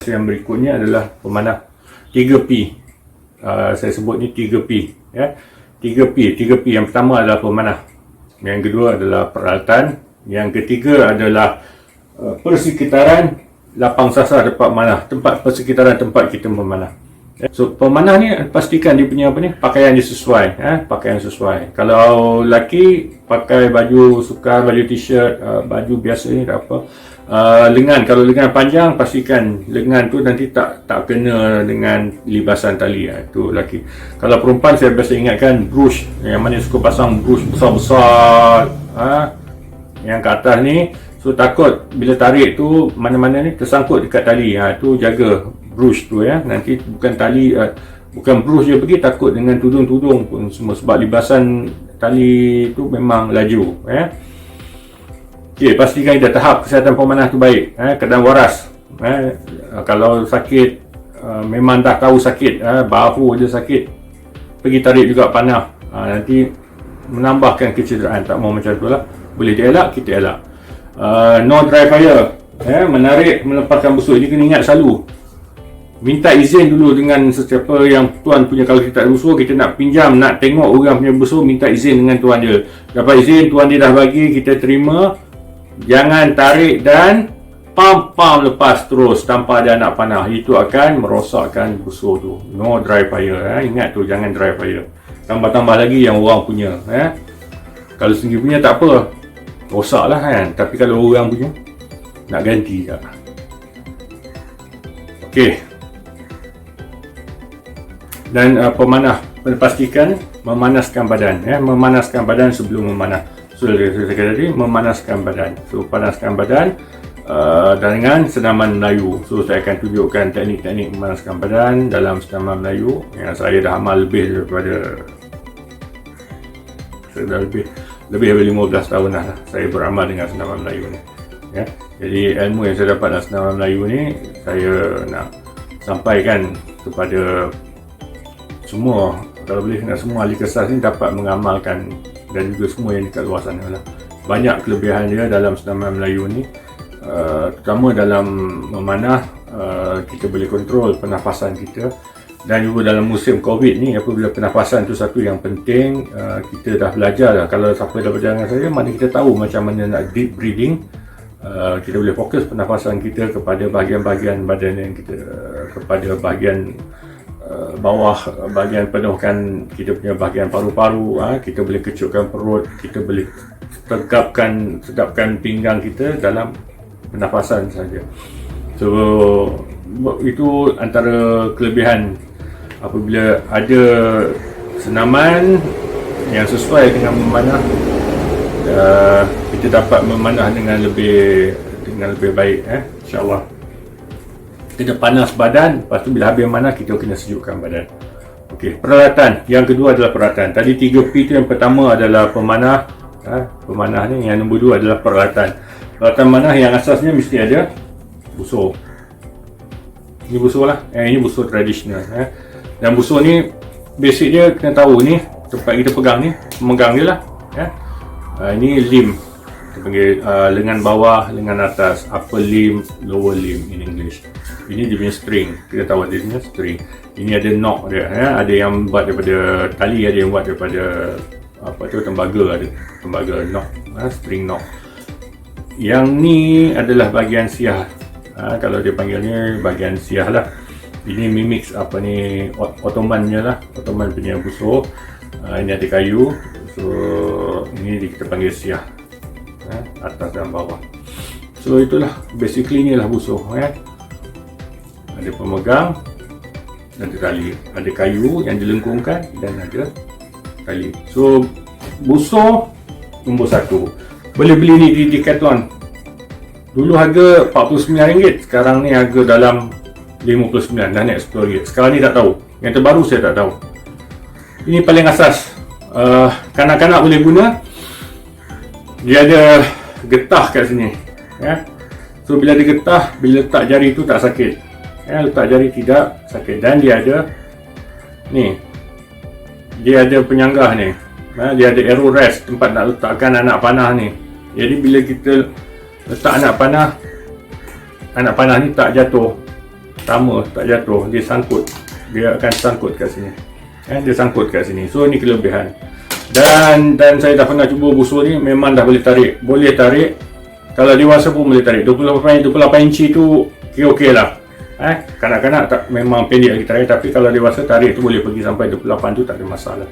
Yang berikutnya adalah pemanah 3P. Saya sebut ni 3P, ya. 3P yang pertama adalah pemanah, yang kedua adalah peralatan, yang ketiga adalah persekitaran lapang sasar tempat persekitaran tempat kita memanah. So pemanah ni pastikan dia punya pakaian dia sesuai, pakaian sesuai. Kalau lelaki pakai baju sukan, baju t-shirt, baju biasa ni tak apa. Lengan, kalau lengan panjang pastikan lengan tu nanti tak kena dengan libasan tali, itu lelaki. Kalau perempuan saya biasa ingatkan brush, yang mana suka pasang brush besar-besar, yang ke atas ni. So takut bila tarik tu mana-mana ni tersangkut dekat tali, tu jaga brush tu, ya. Nanti bukan tali, bukan brush je pergi, takut dengan tudung-tudung pun semua, sebab libasan tali tu memang laju, ya. Okey, pastikan dah tahap kesihatan pemanah tu baik, keadaan waras. Kalau sakit, memang dah tahu sakit, bahu je sakit, pergi tarik juga panah, nanti menambahkan kecederaan. Tak mau macam tu lah, boleh dielak, kita elak. No dry fire, menarik, melepaskan busuk, ini kena ingat selalu. Minta izin dulu dengan sesiapa yang tuan punya. Kalau kita tak ada busuk, kita nak pinjam, nak tengok orang punya busuk, minta izin dengan tuan dia. Dapat izin, tuan dia dah bagi, kita terima. Jangan tarik dan pam lepas terus tanpa ada anak panah, itu akan merosakkan busur tu. No dry fire, ingat tu, jangan dry fire. Tambah lagi yang orang punya, kalau sendiri punya tak apa, rosak lah kan, tapi kalau orang punya nak ganti tak. Okey. Dan pemanah, pastikan memanaskan badan, memanaskan badan sebelum memanah. Sudah saya kata tadi, memanaskan badan. So panaskan badan dengan senaman Melayu. So saya akan tunjukkan teknik-teknik memanaskan badan dalam senaman Melayu yang saya dah amal lebih daripada, saya dah lebih daripada 15 tahun dah saya beramal dengan senaman Melayu ni, ya. Jadi ilmu yang saya dapat dalam senaman Melayu ni, saya nak sampaikan kepada semua, kalau boleh nak semua ahli kesas ni dapat mengamalkan, dan juga semua yang dekat luar sana lah. Banyak kelebihan dia dalam senaman Melayu ni, terutama dalam memanah. Kita boleh kontrol pernafasan kita, dan juga dalam musim Covid ni, apabila pernafasan tu satu yang penting. Kita dah belajar lah, kalau siapa dah belajar dengan saya, mana kita tahu macam mana nak deep breathing. Kita boleh fokus pernafasan kita kepada bahagian-bahagian badan yang kita, kepada bahagian bawah, bahagian penuhkan kita punya bahagian paru-paru, kita boleh kecutkan perut, kita boleh sedapkan pinggang kita dalam pernafasan saja. So itu antara kelebihan apabila ada senaman yang sesuai dengan memanah. Kita dapat memanah dengan lebih baik, insya-Allah. Kita panas badan, lepas tu bila habis memanah kita kena sejukkan badan. Okey, peralatan. Yang kedua adalah peralatan. Tadi 3P tu, yang pertama adalah pemanah, pemanah ni. Yang nombor 2 adalah peralatan. Peralatan manah yang asasnya mesti ada busur. Ini busur lah, ini busur tradisional, Dan busur ni basic dia kena tahu ni tempat kita pegang ni, memegang dia lah, ini limb, kita panggil lengan bawah, lengan atas, upper limb, lower limb in English. Ini dia punya string, kita tahu dia punya string. Ini ada knock dia, ada yang buat daripada tali, ada yang buat daripada tembaga, ada tembaga knock, string knock. Yang ni adalah bahagian siah, kalau dia panggilnya bahagian siah lah. Ini mimix Ottoman-nya lah, Ottoman punya busur. Ini ada kayu, so ini kita panggil siah, atas dan bawah. So itulah basically ni lah busur, ada pemegang, ada tali, ada kayu yang dilengkungkan, dan ada tali. So busur nombor 1. Boleh beli ni di Decathlon. Dulu harga RM49, sekarang ni harga dalam RM59, dah naik RM10. Sekarang ni tak tahu, yang terbaru saya tak tahu. Ini paling asas, kanak-kanak boleh guna. Dia ada getah kat sini, so bila ada getah, bila letak jari tu tak sakit, letak jari tidak sakit. Dan dia ada ni, dia ada penyanggah ni, dia ada arrow rest, tempat nak letakkan anak panah ni. Jadi bila kita letak anak panah ni tak jatuh, Sama, tak jatuh, dia sangkut. Dia akan sangkut kat sini. Dia sangkut kat sini. So ni kelebihan. Dan saya dah pernah cuba busur ni, memang dah boleh tarik. Boleh tarik. Kalau dewasa pun boleh tarik. 28 inci tu okey lah. Kanak-kanak tak, memang pendek lagi tarik, tapi kalau dewasa tarik tu boleh pergi sampai 28 tu, tak ada masalah.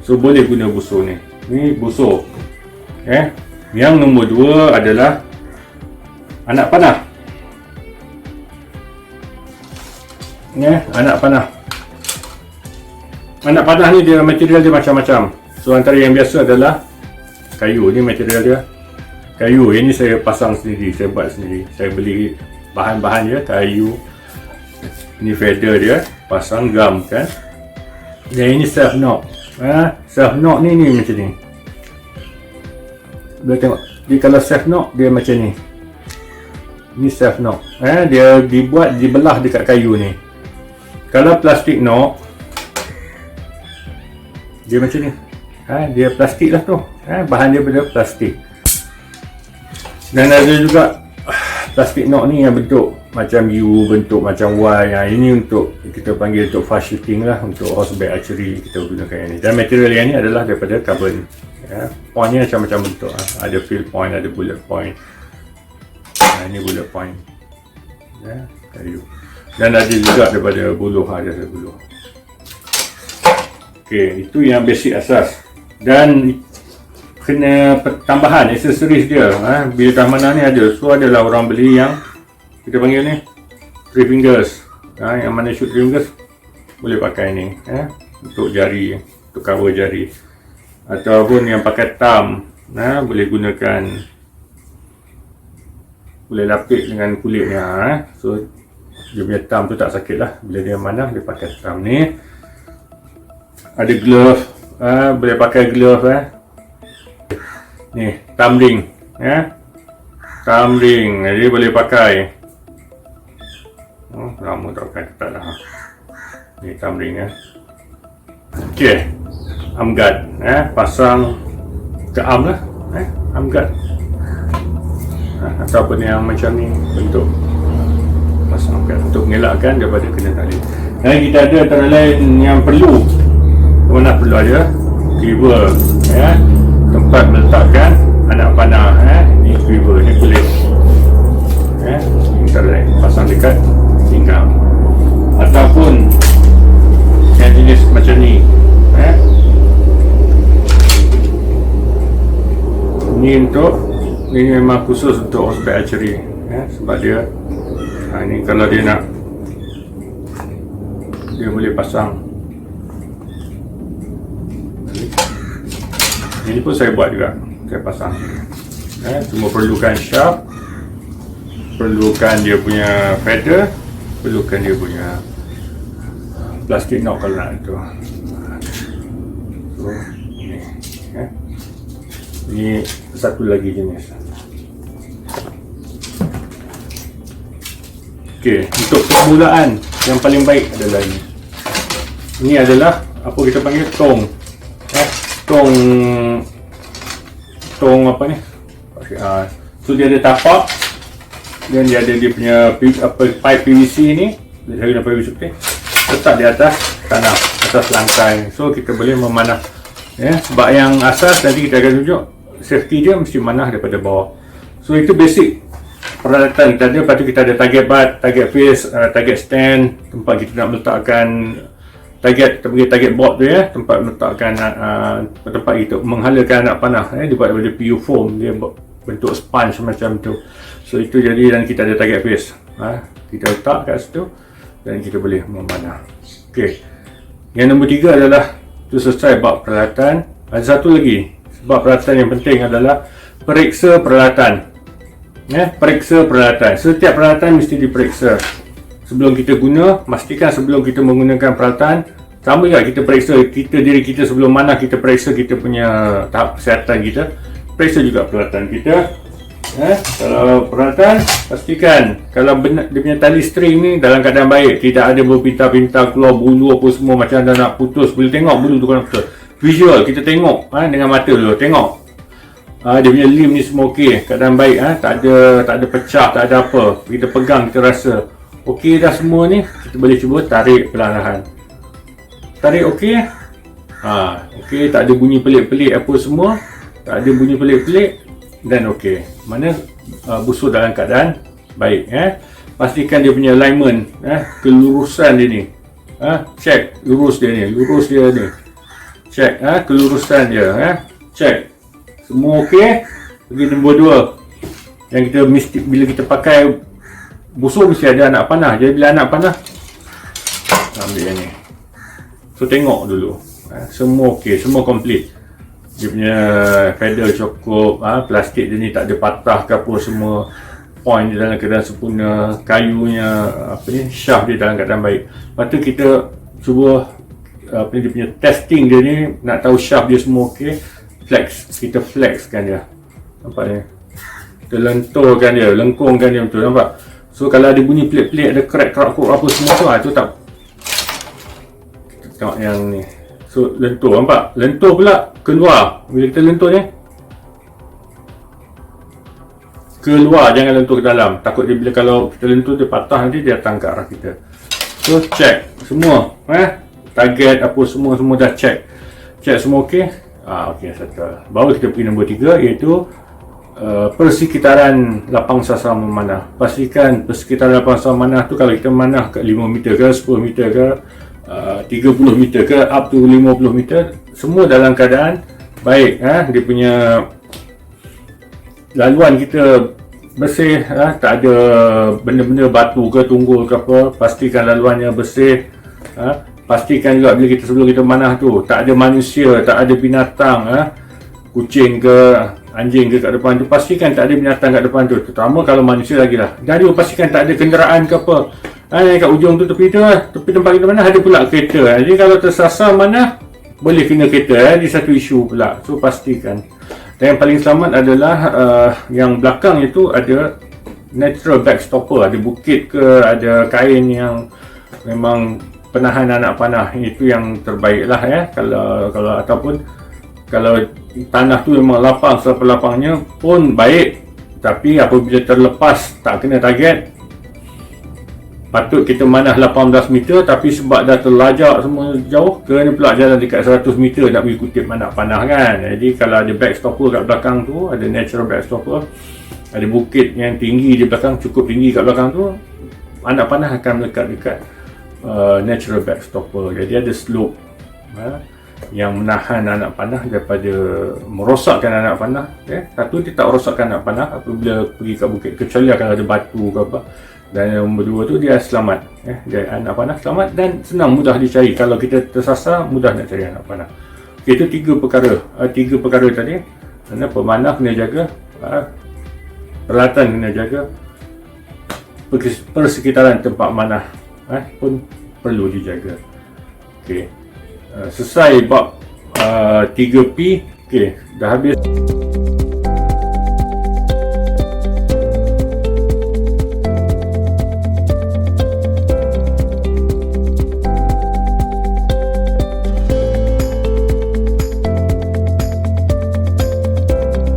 So boleh guna busur ni. Ni busur. Yang nombor 2 adalah anak panah. Anak panah. Anak panah ni dia material dia macam-macam. So antara yang biasa adalah kayu. Ni material dia kayu. Ini saya pasang sendiri, saya buat sendiri. Saya beli bahan-bahan dia, kayu. Ini feather dia, pasang gum kan. Dan ini self knock. Self knock ni macam ni. Boleh tengok. Dia kalau self knock dia macam ni. Ni self knock. Dia dibuat, dibelah dekat kayu ni. Kalau plastik knock, dia macam ni. Dia plastik lah tu. Bahan dia benda plastik. Dan ada juga plastik knock ni yang bentuk macam U, bentuk macam Y. Ini untuk kita panggil untuk fast shooting lah, untuk horseback archery kita gunakan yang ni. Dan material yang ni adalah daripada carbon. Pointnya macam-macam bentuk. Ada field point, ada bullet point. Ini bullet point. Kayu. Dan ada juga daripada buluh. Ada buluh. Okey, itu yang basic asas. Dan kena tambahan aksesoris dia. Bila dah mana ni ada. So adalah orang beli yang kita panggil ni 3 fingers. Yang mana shoot 3 fingers boleh pakai ni. Untuk jari, untuk cover jari. Ataupun yang pakai thumb, boleh gunakan, boleh lapik dengan kulitnya. So dia punya thumb tu tak sakit lah. Bila dia mana dia pakai thumb ni. Ada glove, boleh pakai glove. Ni thumb ring, thumb ring, jadi boleh pakai. Lama tak pakai, tak dah. Ni thumb ring. Okey, arm guard, pasang ke arm lah, arm guard. Ataupun yang macam ni bentuk, pasang guard untuk mengelakkan daripada kena tali. Dan kita ada antara lain yang perlu, mana perlu ada quiver, tempat meletakkan anak panah. Ni quiver, ni kulit. Antara lain pasang dekat pinggang. Ataupun yang jenis macam ni. Ni untuk, ni memang khusus untuk horseback archery. Sebab dia ni kalau dia nak, dia boleh pasang. Ini pun saya buat juga, saya pasang. Cuma perlukan shaft, perlukan dia punya feather, perlukan dia punya plastik knock kalau nak itu. So ini, ini satu lagi jenis. Okey, untuk permulaan yang paling baik adalah ini. Ini adalah apa kita panggil tong. Tong apa ni? So dia ada tapak, dan dia ada dia punya pipe PVC ni, dia guna PVC putih, letak di atas tanah, atas lantai. So kita boleh memanah. Sebab yang asas nanti kita akan tunjuk, safety dia mesti manah daripada bawah. So itu basic peralatan kita ada. Lepas tu kita ada target butt, target face, target stand, tempat kita nak meletakkan target, kita panggil target board tu, tempat meletakkan tempat kita menghalakan anak panah. Dia buat daripada PU foam, dia bentuk sponge macam tu. So itu jadi, dan kita ada target face. Kita letak kat situ dan kita boleh memanah. Okey. Yang nombor 3 adalah tu selesai bab peralatan. Ada satu lagi sebab peralatan yang penting adalah periksa peralatan. Periksa peralatan. Setiap peralatan mesti diperiksa. Sebelum kita guna, pastikan sebelum kita menggunakan peralatan, sama juga kita periksa diri kita sebelum mana, kita periksa kita punya tahap kesihatan kita, periksa juga peralatan kita. Kalau peralatan, pastikan kalau benar dia punya tali string ni dalam keadaan baik, tidak ada berpintar-pintar, keluar bulu apa semua macam dah nak putus. Boleh tengok bulu tu kan putus. Visual, kita tengok dengan mata dulu, tengok. Dia punya lim ni semua okey, keadaan baik, tak ada pecah, tak ada apa. Kita pegang, kita rasa okey dah semua ni, kita boleh cuba tarik perlahan-lahan. Tarik okey. Okey, tak ada bunyi pelik-pelik apa semua. Tak ada bunyi pelik-pelik dan okey. Mana busur dalam keadaan baik. Pastikan dia punya alignment, kelurusan dia ni. Check lurus dia ni, Check kelurusan dia, check. Semua okey. Pergi nombor 2. Yang kita mesti bila kita pakai busur mesti ada anak panah. Jadi bila anak panah, ambil yang ni. So tengok dulu. Semua okey, semua complete. Dia punya pedal cukup, plastik dia ni tak ada patah ke apa semua. Point dia dalam keadaan sempurna, kayunya shaft dia dalam keadaan baik. Lepas tu kita cuba dia punya testing dia ni, nak tahu shaft dia semua okey. Kita flexkan dia. Nampak ni? Kita lenturkan dia, lengkungkan dia betul, nampak? So kalau ada bunyi pelik-pelik, ada crack apa semua tu, tak. Kita tengok yang ni. So lentur, nampak? Lentur pula keluar. Bila kita lentur ni, keluar, jangan lentur ke dalam. Takut dia bila kalau kita lentur dia patah, nanti dia datang ke arah kita. So check semua, target apa semua dah check. Check semua okey. Okey, settle. Baru kita pergi nombor 3, iaitu persekitaran lapang sasar memanah. Pastikan persekitaran lapang sasar memanah tu, kalau kita manah ke 5 meter ke 10 meter ke 30 meter ke up to 50 meter, semua dalam keadaan baik. Dia punya laluan kita bersih, tak ada benda-benda batu ke tunggul ke apa. Pastikan laluannya bersih. Pastikan juga bila sebelum kita manah tu tak ada manusia, tak ada binatang, kucing ke anjing ke kat depan tu. Pastikan tak ada binatang kat depan tu, terutama kalau manusia lagi lah. Dan juga pastikan tak ada kenderaan ke apa. Kat ujung tu, tepi tempat kita mana ada pula kereta. Jadi kalau tersasar mana boleh kena kereta, di satu isu pula. So pastikan. Dan yang paling selamat adalah yang belakang itu ada natural backstopper, ada bukit ke, ada kain yang memang penahan anak panah. Itu yang terbaik lah kalau ataupun kalau tanah tu memang lapang, selapang-lapangnya pun baik, tapi apabila terlepas tak kena target, patut kita manah 18 meter, tapi sebab dah terlajak semua jauh, kena pula jalan dekat 100 meter nak pergi kutip anak panah kan. Jadi kalau ada backstopper kat belakang tu, ada natural backstopper, ada bukit yang tinggi di belakang, cukup tinggi kat belakang tu, anak panah akan melekat dekat natural backstopper. Jadi ada slope yang menahan anak panah daripada merosakkan anak panah. Satu, dia tak rosakkan anak panah apabila pergi kat bukit, kecuali kalau ada batu ke apa. Dan yang kedua tu dia selamat, dia anak panah selamat dan senang, mudah dicari. Kalau kita tersasar, mudah nak cari anak panah. Itu 3 perkara tadi. Kerana pemanah kena jaga, peralatan kena jaga, persekitaran tempat manah pun perlu dijaga. Okey, selesai bab 3P. Okey, dah habis.